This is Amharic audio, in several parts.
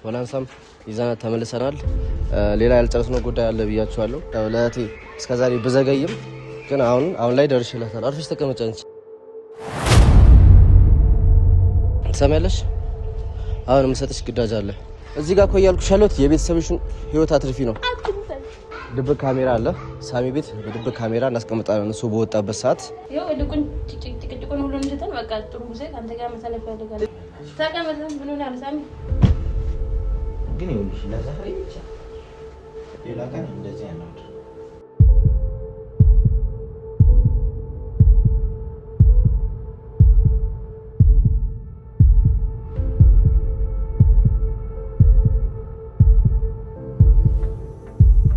ወላንሳም ይዘናት ተመልሰናል። ሌላ ያልጨረስነው ጉዳይ አለ ብያችኋለሁ። ለእህቴ እስከዛሬ ብዘገይም ግን አሁን ላይ ደርሼላታለሁ። አርፈሽ ተቀመጪ አንቺ። ትሰሚያለሽ? አሁን የምሰጥሽ ግዳጅ አለ። እዚህ ጋር እኮ እያልኩሽ ያለሁት የቤተሰብሽን ህይወት አትርፊ ነው። ድብቅ ካሜራ አለ ሳሚ ቤት። በድብቅ ካሜራ እናስቀምጣለን። እሱ በወጣበት ሰዓት ያው ልቁን ጭቅጭቁን ሁሉ እንትን በቃ ጥሩ ጊዜ አንተ ጋር መሰለፍ ያደርጋል። ታቀመጥን ብሎ ነው ሳሚ ግን ይኸውልሽ ለዛሬ ብቻ ሌላ ቀን እንደዚህ ያለው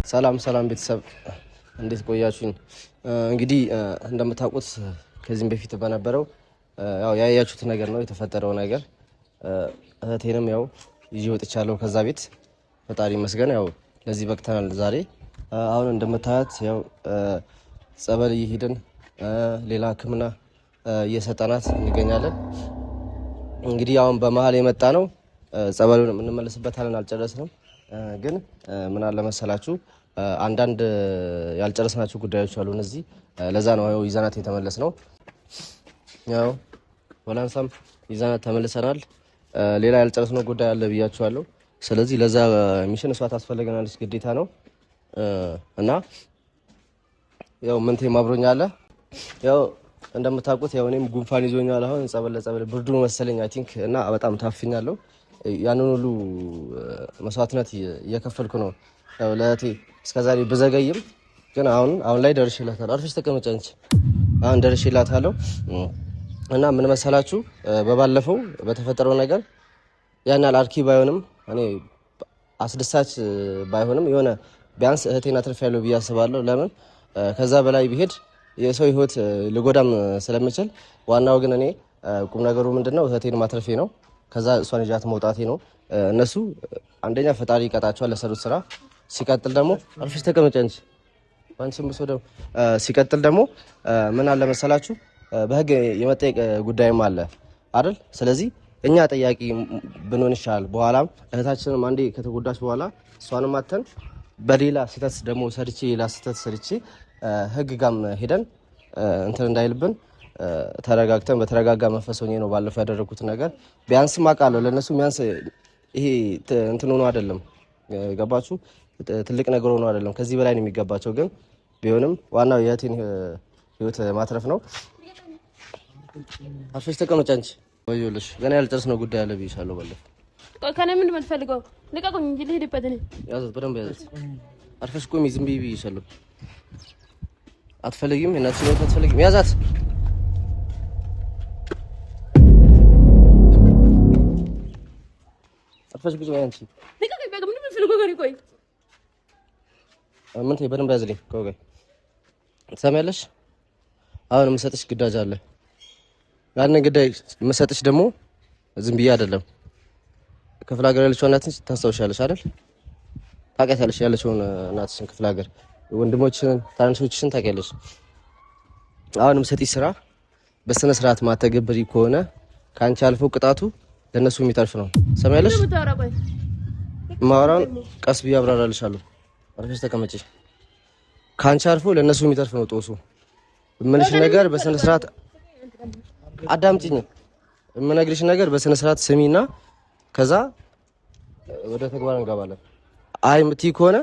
ሰላም ቤተሰብ እንዴት ቆያችሁኝ? እንግዲህ እንደምታውቁት ከዚህም በፊት በነበረው ያው ያያችሁት ነገር ነው የተፈጠረው ነገር። እህቴንም ያው ይዤ ወጥቻለሁ ከዛ ቤት። ፈጣሪ ይመስገን ያው ለዚህ በቅተናል ዛሬ። አሁን እንደምታያት ያው ጸበል እየሄድን ሌላ ሕክምና እየሰጠናት እንገኛለን። እንግዲህ አሁን በመሀል የመጣ ነው ጸበሉን እንመለስበታለን፣ አልጨረስንም። ግን ምን አለ መሰላችሁ አንዳንድ ያልጨረስናቸው ጉዳዮች አሉ እነዚህ። ለዛ ነው ያው ይዘናት የተመለስ ነው። ያው ወላንሳም ይዘናት ተመልሰናል። ሌላ ያልጨረስነው ጉዳይ አለ ብያችኋለሁ። ስለዚህ ለዛ ሚሽን እሷ ታስፈልገናለች ግዴታ ነው እና ያው ምንቴ ማብሮኛል። ያው እንደምታውቁት ያው እኔም ጉንፋን ይዞኛል። አሁን ጸበል ብርዱ መሰለኝ አይ ቲንክ እና በጣም ታፍኛለሁ። ያንን ሁሉ መስዋዕትነት እየከፈልኩ ነው ያው ለእህቴ እስከዛሬ ብዘገይም ግን አሁን ላይ ደርሼላታለሁ። አርፈሽ ተቀመጪ አንቺ። አሁን ደርሼላታለሁ እና ምን መሰላችሁ በባለፈው በተፈጠረው ነገር ያን አርኪ ባይሆንም እኔ አስደሳች ባይሆንም የሆነ ቢያንስ እህቴን አትርፌያለሁ ብዬ አስባለሁ። ለምን ከዛ በላይ ቢሄድ የሰው ህይወት ልጎዳም ስለምችል፣ ዋናው ግን እኔ ቁም ነገሩ ምንድነው እህቴን ማትረፌ ነው። ከዛ እሷን ይዣት መውጣቴ ነው። እነሱ አንደኛ ፈጣሪ ይቀጣቸዋል ለሰሩት ስራ። ሲቀጥል ደግሞ አርፈሽ ተቀመጪ አንቺ አንቺም ብሶ ደግሞ ሲቀጥል ደግሞ ምን አለ መሰላችሁ በህግ የመጠየቅ ጉዳይም አለ አይደል? ስለዚህ እኛ ጠያቂ ብንሆን ይሻላል። በኋላም እህታችንም አንዴ ከተጎዳች በኋላ እሷንም አተን በሌላ ስህተት ደግሞ ሰርቼ ህግ ጋም ሄደን እንትን እንዳይልብን ተረጋግተን በተረጋጋ መንፈስ ሆኜ ነው ባለፈው ያደረኩት ነገር። ቢያንስም አውቃለሁ ለነሱ ቢያንስ ይሄ እንትን ሆኖ አይደለም፣ ገባችሁ? ትልቅ ነገር ሆኖ አይደለም፣ ከዚህ በላይ ነው የሚገባቸው። ግን ቢሆንም ዋናው የእህቴን ህይወት ማትረፍ ነው። አርፈሽ ተቀመጪ አንቺ። ወይልሽ ገና ያልጨረስነው ጉዳይ አለ ብዬሻለሁ ባለፈው። ከኔ ምንድን ነው የምትፈልገው? ልቀቁኝ እንጂ ልሄድበት። እኔ ያዛት፣ በደንብ ያዛት። አርፈሽ ቆሚ፣ ዝም ብዬሻለሁ። አትፈልጊም? የእናትሽን ህይወት አትፈልጊም? ያዛት። አርፈሽ ቁጭ በይ አንቺ። ልቀቁኝ በቃ። ምንድን ነው የምትፈልገው? ገሪ ቆይ ምን ተይ፣ በደንብ ያዝልኝ። ቆይ ትሰሚያለሽ? አሁን የምሰጥሽ ግዳጅ አለ። ያንን ግዳጅ የምሰጥሽ ደግሞ ዝም ብዬ አይደለም። ክፍለ ሀገር ያለችው እናትሽ ታስታውሻለሽ አይደል? ታውቂያታለሽ ያለችውን እናትሽን ክፍለ ሀገር፣ ወንድሞችሽን ታናናሾችሽን ታውቂያለሽ። አሁን የምሰጥሽ ስራ በስነ ስርዓት ማተገብሪ ከሆነ ከአንቺ አልፎ ቅጣቱ ለነሱ የሚተርፍ ነው። ሰማያለሽ? ማውራን ቀስ ብዬ አብራራልሻለሁ። አርፈሽ ተቀመጪ። ካንቺ አልፎ ለነሱ የሚተርፍ ነው ጦሱ። የምልሽ ነገር በስነ ስርዓት አዳምጪኝ። የምነግርሽ ነገር በስነ ስርዓት ስሚና ከዛ ወደ ተግባር እንገባለን። አይ የምትይ ከሆነ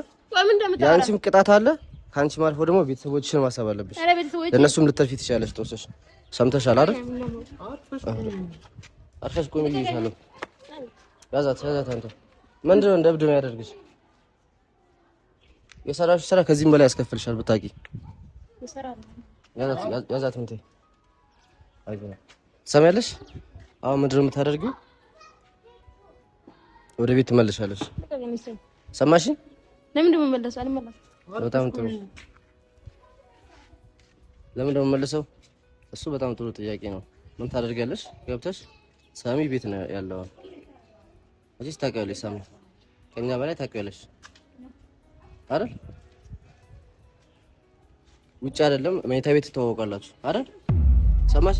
ያንቺም ቅጣት አለ፣ ካንቺም አልፎ ደግሞ ቤተሰቦችሽን ማሰብ አለብሽ። ለነሱም ልትተርፊ ትችያለሽ ጦስሽ። ሰምተሻል አይደል? አርፈሽ ቆሚ ልይሻለሁ። ያዛት አንተ። ምንድነው እንደ እብድ ነው ያደርግሽ? የሰራሽ ስራ ከዚህም በላይ ያስከፍልሻል ብታቂ። ያዛት እንተ አይገና ሰማያለሽ? አሁን ምንድነው የምታደርጊው? ወደ ቤት ትመለሻለሽ። ሰማሽ? ለምን ደሞ መለስ አልመለስ? በጣም ጥሩ። ለምን ደሞ መለሰው? እሱ በጣም ጥሩ ጥያቄ ነው። ምን ታደርጊያለሽ? ገብተሽ ሳሚ ቤት ነው ያለው። እዚህ ታውቂያለሽ፣ ሳሚ ከኛ በላይ ታውቂያለሽ አይደል? ውጭ አይደለም መኝታ ቤት ትተዋወቃላችሁ አይደል? ሰማሽ?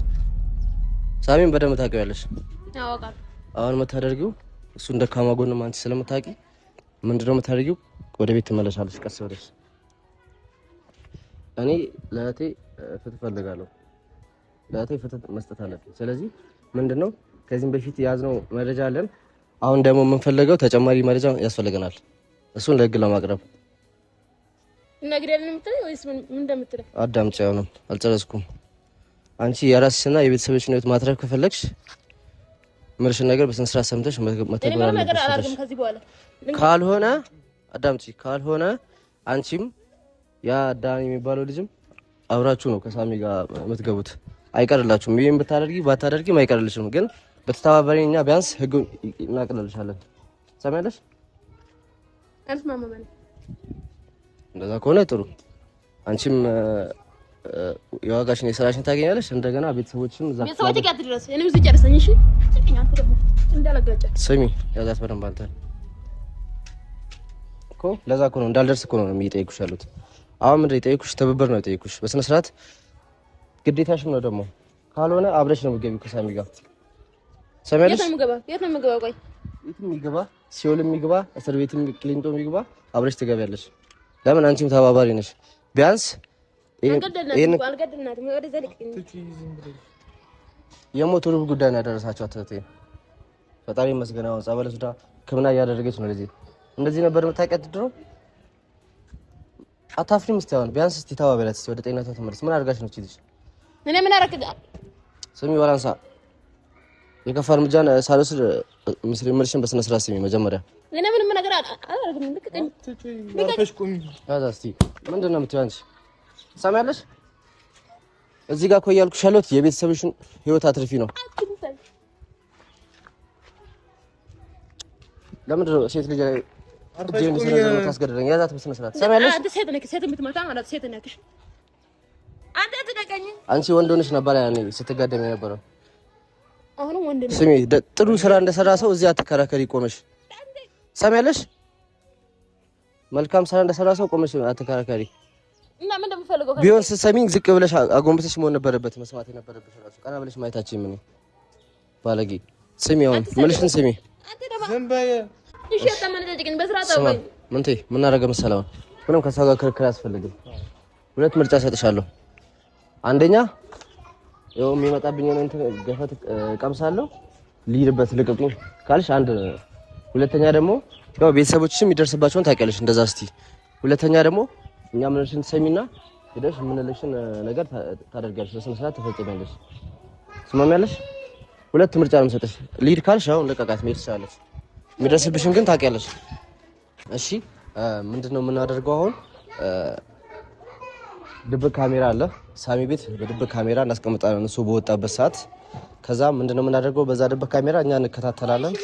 ሳሚን በደንብ ታውቂያለሽ። አውቃለሁ። አሁን የምታደርጊው እሱን ደካማ ጎንም አንቺ ስለምታውቂ ምንድነው የምታደርጊው? ወደ ቤት ትመለሻለሽ ቀስ ብለሽ። እኔ ለእህቴ ፍትህ ፈልጋለሁ። ለእህቴ ፍትህ መስጠት አለብኝ። ስለዚህ ምንድነው ከዚህም በፊት የያዝነው መረጃ አለን። አሁን ደግሞ የምንፈልገው ተጨማሪ መረጃ ያስፈልገናል። እሱን ለህግ ለማቅረብ ነግሬያለሁ የምትለኝ ወይስ ምን እንደምትለው? አዳምጪ። አሁንም አልጨረስኩም። አንቺ የራስሽና የቤተሰብሽን ህይወት ማትረፍ ከፈለግሽ ምርሽን ነገር በስነ ስርዓት ሰምተሽ መተግበር አለብሽ። ካልሆነ አዳምጪ። ካልሆነ አንቺም ያ ዳኒ የሚባለው ልጅም አብራችሁ ነው ከሳሚ ጋር የምትገቡት። አይቀርላችሁም። ይሄን ብታደርጊ ባታደርጊም አይቀርልሽም። ግን በተተባበረኝ እኛ ቢያንስ ህጉን እናቅልልሻለን። ሰማያለሽ? አልስማማም። እንደዛ ከሆነ ጥሩ። አንቺም የዋጋሽን የስራሽን ታገኛለሽ። እንደገና ቤተሰቦችም እዛ ቤተሰቦች ጋር ድረስ እኔ ብዙ ጨርሰኝ። እሺ ጥቂኛ አንተ ደግሞ እንዳላጋጨ ስሚ፣ ያዛት በደንብ አንተ እኮ ለዛ እኮ ነው እንዳልደርስ እኮ ነው የሚጠይቁሽ ያሉት። አሁን ምንድን ነው የጠይቁሽ? ትብብር ነው የጠይቁሽ። በስነ ስርዓት ግዴታሽም ነው ደግሞ። ካልሆነ አብረሽ ነው የምትገቢው ከሳሚ ጋር። ሰሚያለሽ? የት ነው የምገባው? ቆይ የትም የሚገባ ሲኦል የሚገባ እስር ቤትም ክሊንቶ የሚገባ አብረሽ ትገቢያለሽ። ለምን? አንቺም ተባባሪ ነሽ። ቢያንስ የሞት ሩብ ጉዳይ ነው ያደረሳችኋት እህቴ። ፈጣሪ ይመስገን። አሁን ጸበል ሱዳ ሕክምና እያደረገች ነው። ለዚህ እንደዚህ ነበር የምታውቂያት ድሮ። አታፍሪም? እስቲ አሁን ቢያንስ እስቲ ተባበላት። እስቲ ወደ ጤንነቷ ተመለስ። ምን አድርጋሽ ነው እቺ? እኔ ምን አደረግኩ? ስሚ ወላንሳ፣ የከፋ እርምጃን ሳልወስድ ምርሽን በስነ ስርዓት ስሚ መጀመሪያ። እኔ ምንም ነገር አላደረግም። ልቀቀኝ። ያዛ እስቲ ምንድን ነው የምትይው አንቺ? ሰማያለሽ? እዚህ ጋር እኮ እያልኩሽ ያለሁት የቤተሰብሽን ህይወት አትርፊ ነው። ለምንድን ነው ሴት ልጅ እጄን ሰነዘር ታስገድደኝ? ያዛት በስነ ስርዓት። ሰማያለሽ? አንተ ሴት ነህ፣ ሴት የምትመታ ማለት ሴት ነህ። አንተ ትደቀኝ። አንቺ ወንድ ሆነሽ ነበር ያኔ ስትጋደም የነበረው። አሁን ወንድ ነህ። ስሚ፣ ጥሩ ስራ እንደሰራ ሰው እዚህ አትከራከሪ ቆመሽ። ሰማያለሽ? መልካም ስራ እንደሰራ ሰው ቆመሽ አትከራከሪ። እና ምን እንደምፈልገው ቢሆን ስትሰሚኝ ዝቅ ብለሽ አጎንብተሽ መሆን ነበረበት፣ መስማት የነበረብሽ ራሱ። ቀና ብለሽ ማየታችን ምን ባለጌ። ስሚ፣ አሁን ምልሽን ስሚ። ዝም በይ። እሺ አታመነጭቅኝ። በስርዓት አውቀኝ። ምንቴ ምን አደረገ መሰለህ? ምንም ከሰው ጋር ክርክር አያስፈልግም። ሁለት ምርጫ ሰጥሻለሁ። አንደኛ ያው የሚመጣብኝ ነው እንትን ገፈት ቀምሳለሁ፣ ልሂድበት ልቀቁኝ ካልሽ አንድ። ሁለተኛ ደግሞ ያው ቤተሰቦችሽም ይደርስባቸውን ታውቂያለሽ። እንደዛ እስቲ ሁለተኛ ደግሞ እኛ ምንልሽን ትሰሚና ሄደሽ ምንልሽን ነገር ታደርጊያለሽ። በስነ ስርዓት ተፈጽሚያለሽ። ትስማሚያለሽ? ሁለት ምርጫ ነው የምሰጥሽ። ልሂድ ካልሽ አሁን ልቀቃት፣ መሄድ ትችላለሽ። የሚደርስብሽን ግን ታውቂያለሽ። እሺ ምንድነው የምናደርገው አሁን? ድብቅ ካሜራ አለ ሳሚ ቤት። በድብቅ ካሜራ እናስቀምጣለን እሱ በወጣበት ሰዓት። ከዛ ምንድነው የምናደርገው? በዛ ድብቅ ካሜራ እኛ እንከታተላለን።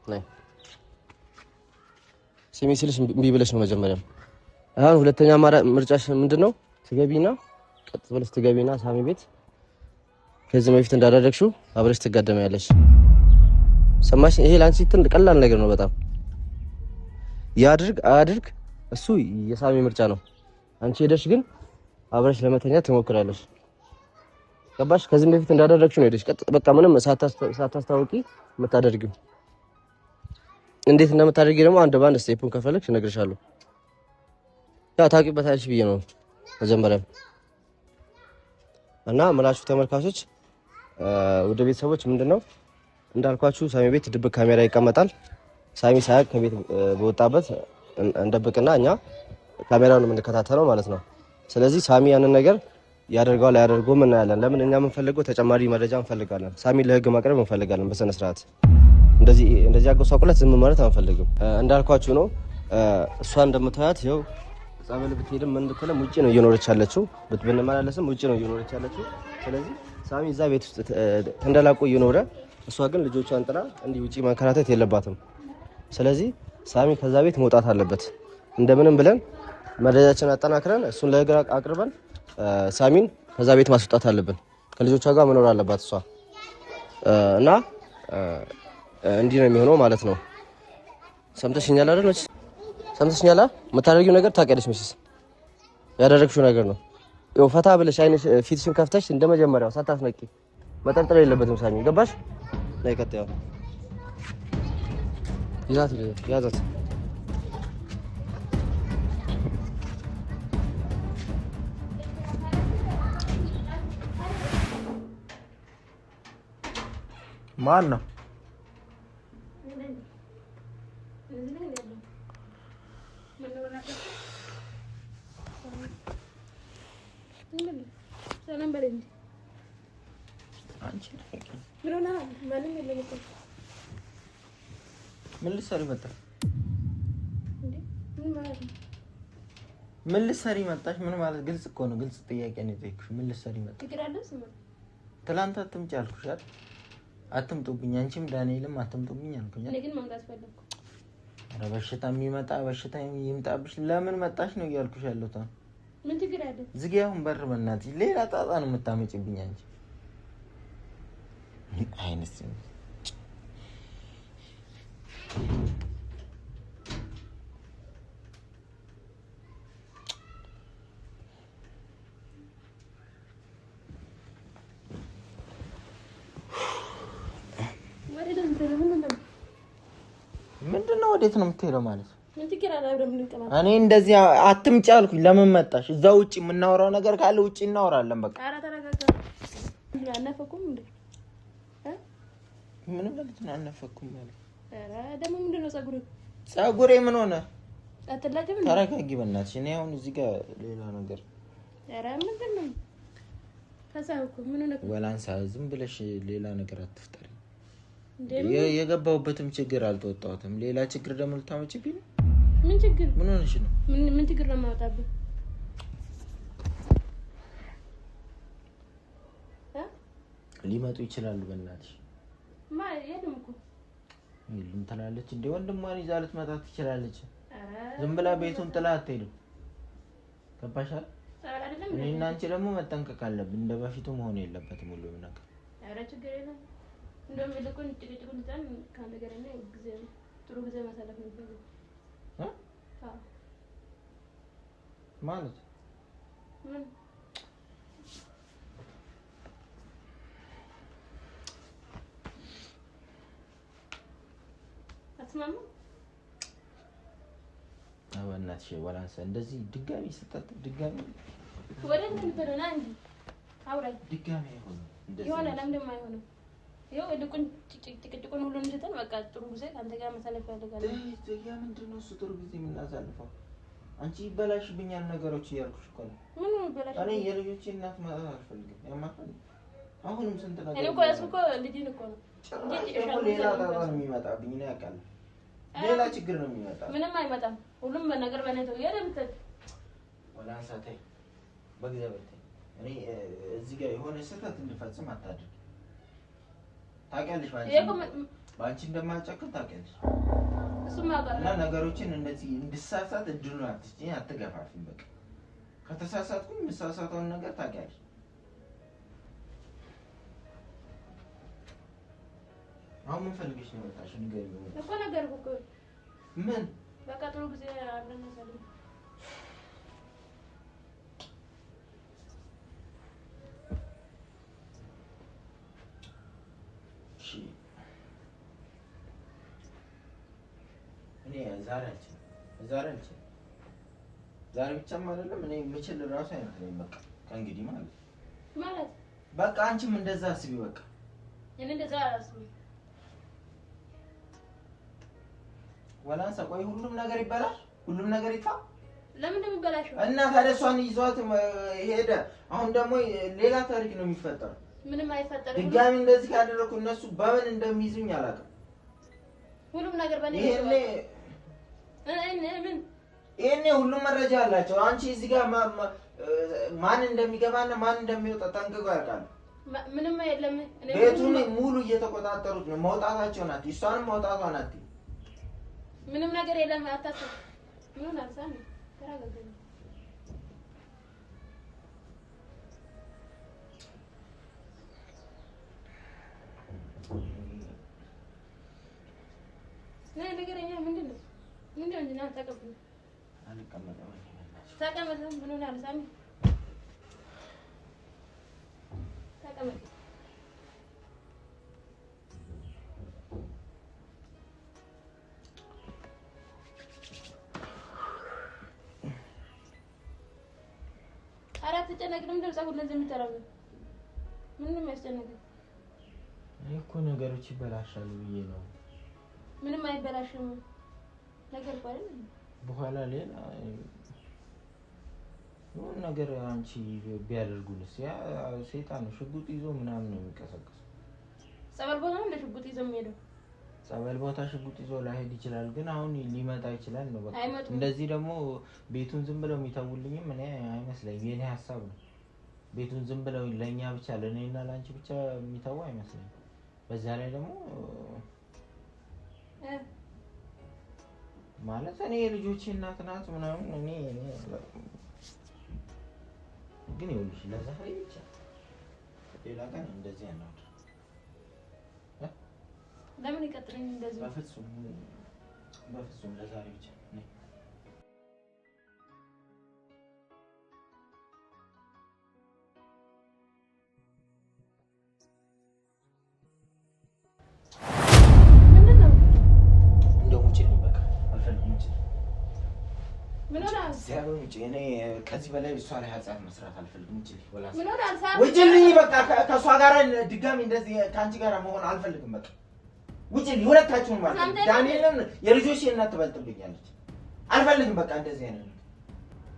ነይ ሲሚ ሲልሽ እምቢ ብለሽ ነው መጀመሪያ። አሁን ሁለተኛ ምርጫሽ ምንድነው? ትገቢና ቀጥ ብለሽ ትገቢና ሳሚ ቤት ከዚህ በፊት እንዳደረግሽው አብረሽ ትጋደሚያለሽ። ሰማሽ? ይሄ ላንቺ ቀላል ነገር ነው በጣም። ያድርግ አያድርግ እሱ የሳሚ ምርጫ ነው። አንቺ ሄደሽ ግን አብረሽ ለመተኛት ትሞክራለሽ። ገባሽ? ከዚህ በፊት እንዳደረግሽው ነው ሄደሽ በቃ ምንም ሳታስታውቂ የምታደርጊው። እንዴት እንደምታደርጊ ደግሞ አንድ ባንድ ስቴፑን ከፈለግሽ እነግርሻለሁ። ያው ታውቂበታለሽ ብዬ ነው መጀመሪያ። እና ምላችሁ ተመልካቾች፣ ወደ ቤተሰቦች ምንድነው እንዳልኳችሁ ሳሚ ቤት ድብቅ ካሜራ ይቀመጣል። ሳሚ ሳያቅ ከቤት በወጣበት እንደብቅና እኛ ካሜራውን የምንከታተለው ማለት ነው። ስለዚህ ሳሚ ያንን ነገር ያደርገዋል አያደርገውም እናያለን። ለምን? እኛ የምንፈልገው ተጨማሪ መረጃ እንፈልጋለን። ሳሚ ለህግ ማቅረብ እንፈልጋለን በስነ ስርዓት። እንደዚህ አጎሳቁለት ዝም ማለት አንፈልግም። እንዳልኳችሁ ነው። እሷ እንደምታያት ይኸው ጸበል ብትሄድም ምን ብትልም ውጪ ነው እየኖረች ያለችው። ብንመላለስም ውጪ ነው እየኖረች ያለችው። ስለዚህ ሳሚ እዛ ቤት ውስጥ ተንደላቆ እየኖረ እሷ ግን ልጆቿን ጥላ እንዲህ ውጪ መንከራተት የለባትም። ስለዚህ ሳሚ ከዛ ቤት መውጣት አለበት። እንደምንም ብለን መረጃችን አጠናክረን እሱን ለህግ አቅርበን ሳሚን ከዛ ቤት ማስወጣት አለብን። ከልጆቿ ጋር መኖር አለባት እሷ እና እንዲህ ነው የሚሆነው ማለት ነው። ሰምተሽኛል አይደል? ሰምተሽኛል። የምታደርጊው ነገር ታውቂያለሽ መቼስ። ያደረግሽው ነገር ነው። ያው ፈታ ብለሽ አይነሽ ፊትሽን ከፍተሽ እንደመጀመሪያው ሳታስነቂ መጠርጠር የለበትም ሳሚ። ገባሽ? ላይ ቀጥያው ያዛት ማን ነው? ሰላም በለኝ። አንቺ ምን ሆነ? ማንም የለም እኮ። ምን ልትሰሪ መጣሽ? ምን ማለት ነው? ምን ልትሰሪ መጣሽ? ምን ማለት ግልጽ እኮ ነው። ግልጽ ጥያቄ ነው የጠየኩሽ። ምን ልትሰሪ መጣሽ? ችግር አለ? ስማ ትላንት አትምጪ አልኩሽ አይደል? አትምጡብኝ። አንቺም ዳንኤልም አትምጡብኝ አልኩኝ። እኔ ግን መምጣት ፈለኩ። ኧረ በሽታ የሚመጣ በሽታ ይምጣብሽ። ለምን መጣሽ ነው እያልኩሽ ያለሁት። ምን ችግር አለ? ዝጊያውን በር በእናትሽ። ሌላ ጣጣ ነው የምታመጪብኝ አንቺ። አይነስ ምንድነው? ወዴት ነው የምትሄደው ማለት ነው? ምን ችግር አለ? አብረን እንቀማለን። እኔ እንደዚህ አትምጪ አልኩኝ። ለምን መጣሽ? እዛ ውጪ የምናወራው ነገር ካለ ውጪ እናወራለን። በቃ ኧረ ተረጋጋ። አናፈኩም እንዴ? ምን ማለት ነው አናፈኩም ማለት? ኧረ ደግሞ ምንድነው? ፀጉሬ ምን ሆነ? አትላጭም እንዴ? ተረጋጊ በእናትሽ። እኔ አሁን እዚህ ጋር ሌላ ነገር። ኧረ ምንድነው? ከሳውኩ ምን ሆነ? ወላንሳ ዝም ብለሽ ሌላ ነገር አትፍጠሪ። የገባሁበትም ችግር አልተወጣሁትም። ሌላ ችግር ደግሞ ልታመጪብኝ ነው? ምን ችግር? ምን ሆነሽ ነው? ምን ችግር ነው የማወጣብህ? ሊመጡ ይችላሉ። በእናትሽ ማለት የለም እኮ ይሉን ትላለች እንዴ? ወንድሟን ይዛ ልትመጣ ትችላለች። ዝም ብላ ቤቱን ጥላ አትሄድም። ገባሽ አይደል? እኔና አንቺ ደግሞ መጠንቀቅ አለብን። እንደ በፊቱ መሆን የለበትም ሁሉም ነገር። ኧረ ችግር የለም። እንደውም ልኩን ጭቅጭቁን እንትን ካንተ ጋር እና ጊዜ ጥሩ ጊዜ ማሳለፍ ነው የሚፈልገው። ማለት ምን አትስማሙ? በእናትሽ ወላንሳ እንደዚህ ድጋሚ ስጣት ድጋሚ ወደ እንትን ፈረና እንጂ አውራይ ድጋሚ አይሆንም። እንደዚህ ይሆናል። ለምን አይሆንም? ይኸው ልቁን ጭቅጭቁን ሁሉን እንትን በቃ ጥሩ ጊዜ ካንተ ጋር ማሳለፍ ያደርጋለሁ። ያ ምንድነው እሱ ጥሩ ጊዜ የምናሳልፈው? አንቺ ይበላሽብኛል ነገሮች እያልኩሽ እኮ ነው። ምን ይበላሽ? እኔ የልጆቼ እናት ማለት አልፈልግም። ያማፈን አሁንም ስንት ነገር እኔ እኮ ያስኩ ልጅን እኮ ነው እንጂ ሌላ ጣጣ ነው የሚመጣብኝ ነው ያውቃል። ሌላ ችግር ነው የሚመጣ። ምንም አይመጣም። ሁሉም በነገር በነተው ያደምተት ወላንሳ ተይ፣ በእግዚአብሔር ተይ። እኔ እዚህ ጋር የሆነ ስህተት እንድፈጽም አታድርግ። ታውቂያለሽ ባንቺ እንደማልጨክን ታውቂያለሽ። እሱማ ጋር እና ነገሮችን እንደዚህ እንድሳሳት እድሉን አትስጪኝ፣ አትገፋፊኝ። በቃ ከተሳሳትኩኝ የምሳሳተውን ነገር ታውቂያለሽ። አሁን ምን ፈልገሽ ነው የመጣሽው? ንገሪኝ እኮ ነገርኩህ እኮ። ምን በቃ ጥሩ ጊዜ አብረን እናሳልፍ። እሺ እኔ ዛሬ አልችልም። ዛሬ ብቻም አይደለም እኔ የምችል እራሱ አይመስለኝም። በቃ ከእንግዲህ ማለት በቃ አንቺም እንደዛ አስቢ። በቃ እኔ እንደዛ አላስብም። ወላንሳ ቆይ፣ ሁሉም ነገር ይበላሽ፣ ሁሉም ነገር ይጥፋ። ለምን እንደሚበላሽው እና ታዲያ እሷን ይዟት ሄደ። አሁን ደግሞ ሌላ ታሪክ ነው የሚፈጠረው። ምንም አይፈጠርም። ድጋሚ እንደዚህ ካደረኩ እነሱ በምን እንደሚይዙኝ አላውቅም። ሁሉም ነገር በእኔ ይሄኔ ሁሉም መረጃ አላቸው። አንቺ እዚህ ጋር ማን እንደሚገባና ማን እንደሚወጣ ጠንቅቀው ያውቃሉ። ምንም የለም። ቤቱን ሙሉ እየተቆጣጠሩት ነው። መውጣታቸው ናት፣ እሷንም መውጣቷ ናት። ምንም ነገር የለም። አታስብ። ምን አልሳም ተረጋጋ። ነገረኛ ምንድነው? እንዴ ተቀበል። አልቀመጥም። ተቀመጥ። ምን ሆነ? አልሳም ተቀመጥ። አትጨነቅ ለምን ፀጉር ለዚህ የምትጠራው ምንም ያስጨነቅ እኮ ነገሮች ይበላሻሉ ብዬ ነው ምንም አይበላሽም ነገር ባለ በኋላ ሌላ ነገር አንቺ ቢያደርጉልስ ያ ሰይጣን ሽጉጥ ይዞ ምናምን ነው የሚቀሰቀሰው ጸበል ቦታ ነው ለሽጉጥ ይዞ የሚሄደው ጸበል ቦታ ሽጉጥ ይዞ ላይሄድ ይችላል ግን አሁን ሊመጣ ይችላል ነው በቃ እንደዚህ ደግሞ ቤቱን ዝም ብለው የሚተውልኝም እኔ አይመስለኝም የኔ ሐሳብ ነው ቤቱን ዝም ብለው ለኛ ብቻ ለኔና ላንቺ ብቻ የሚተው አይመስለኝም በዛ ላይ ደግሞ ማለት እኔ ልጆቼ እናት ናት ምናምን እኔ ግን ይኸውልሽ ለዛሬ ብቻ ሌላ ቀን እንደዚህ ያለው ለምን ይቀጥረኝ እንደዚህ በፍጹም ለዛሬ ብቻ ነኝ ምንድነው እንደው ሙጭ በቃ አልፈልግም ሙጭ ምን ሆነ ሲያውቁ እኔ ከዚህ በላይ እሷ ላይ ሐሳብ መስራት አልፈልግም እንጂ ወላሂ ምን ሆነ አልሳብ ውጭልኝ በቃ ከሷ ጋር ድጋሚ እንደዚህ ካንቺ ጋር መሆን አልፈልግም በቃ ውጭልኝ ሁለታችሁም ማለት ዳንኤልን የልጆቼ እናት ትበልጥብኛለች አልፈልግም በቃ እንደዚህ አይነት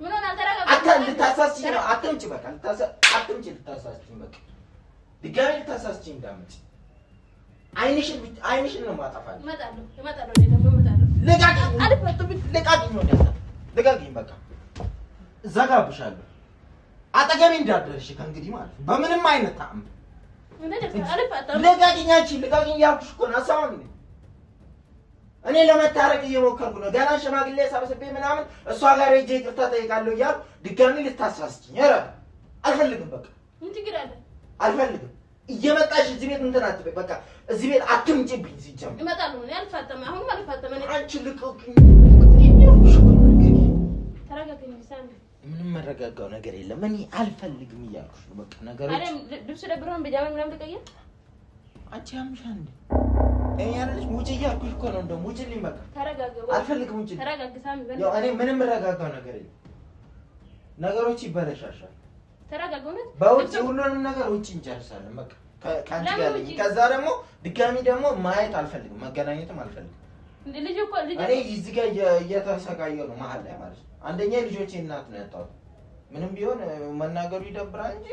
ምን ሆነ አልተረጋጋ ልታሳስቺኝ ነው አትምጪ በቃ ልታሳስቺኝ በቃ ድጋሚ ልታሳስቺኝ እንዳትመጪ አይንሽን ነው ማጣፋለሁ እመጣለሁ ደግሞ እመጣለሁ ልቃቂኝ ወደዛ ልቃቂኝ በቃ ዘጋብሻለሁ አጠገቤ እንዳትደርሺ ከእንግዲህ ማለት በምንም አይነት ታም ልቃቂኝ ያልኩሽ እኮ ነው አሳውን እኔ ለመታረቅ እየሞከርኩ ነው ገና ሽማግሌ ሰብስቤ ምናምን እሷ ጋር ሄጄ ይቅርታ ጠይቃለሁ እያልኩ ድጋሚ ልታሳስችኝ ኧረ አልፈልግም በቃ ምን ችግር አለ አልፈልግም እየመጣሽ እዚህ ቤት እንትን አትበይ በቃ እዚህ ቤት አትምጪብኝ ሲጀምር እመጣለሁ እኔ አልፋተም አሁን አልፋተም እኔ አንቺ ልቀቂኝ ተረጋግኝ ሳሚ ምንም መረጋጋው ነገር የለም እኔ አልፈልግም እያልኩሽ ነው በቃ ነገሮች አለም ልብስ ደብረን በጃማ ምናምን ልቀየር አንቺ ያምሻ እንዴ እኔ ያለሽ ሙጭ እያልኩሽ እኮ ነው እንደው ሙጭልኝ በቃ ተረጋጋ አልፈልግም ሙጭ ተረጋጋ ሳሚ ያው እኔ ምንም መረጋጋው ነገር የለም ነገሮች ይበለሻሻል ተረጋጋ ነው በውጭ ሁሉንም ነገር ውጭ እንጨርሳለን በቃ ካንቺ ጋር ነኝ ከዛ ደግሞ ድጋሚ ደግሞ ማየት አልፈልግም መገናኘትም አልፈልግም እንዴ ልጅ እኮ ልጅ እኔ እዚህ ጋር እየተሰቃየሁ ነው መሀል ላይ ማለት ነው አንደኛ ልጆቼ እናት ነው ያጣሁት ምንም ቢሆን መናገሩ ይደብራል እንጂ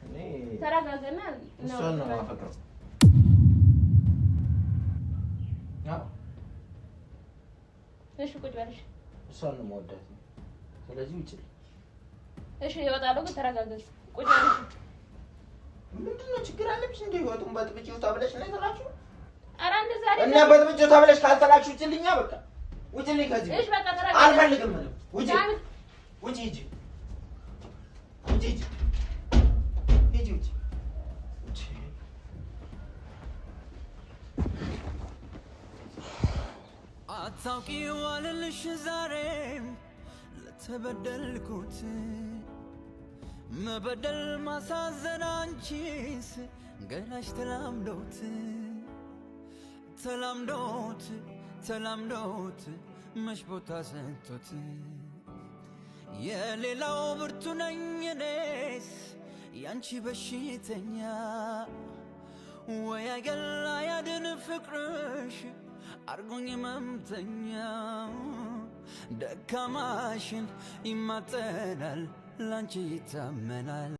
እኔ ተረጋጋና እሷን ነው የማፈቅረው አዎ እሺ ቁጭ በልሽ እሷን ነው የምወዳት ስለዚህ ውጭ እሺ ይወጣሉ ተረጋጋ ቁጭ በልሽ ምንድነው ችግር አለብሽ እንዴ ወጡን በጥብጪው ታብለሽ ነው ተላችሁ ኧረ እንደዛ አይደለም እና በጥብጪው ታብለሽ ካልተላችሁ ውጭልኛ በቃ ውጭልኝ ከዚህ እሺ በቃ ተረጋጋ አልፈልግም ምንም ውጭ ውጭ ሂጂ ውጭ ሂጂ ሂጂ ውጭ አታውቂው አልልሽ ዛሬም ለተበደልኩት መበደል ማሳዘን አንቺስ ገላሽ ተላምዶት መች ቦታ ሰንቶት የሌላው ብርቱ ነኝ እኔስ ያንቺ በሽተኛ ወይ አይገላ ያድን ፍቅርሽ አርጎኝ መምተኛ ደካማሽን ይማጠናል ላንቺ ይታመናል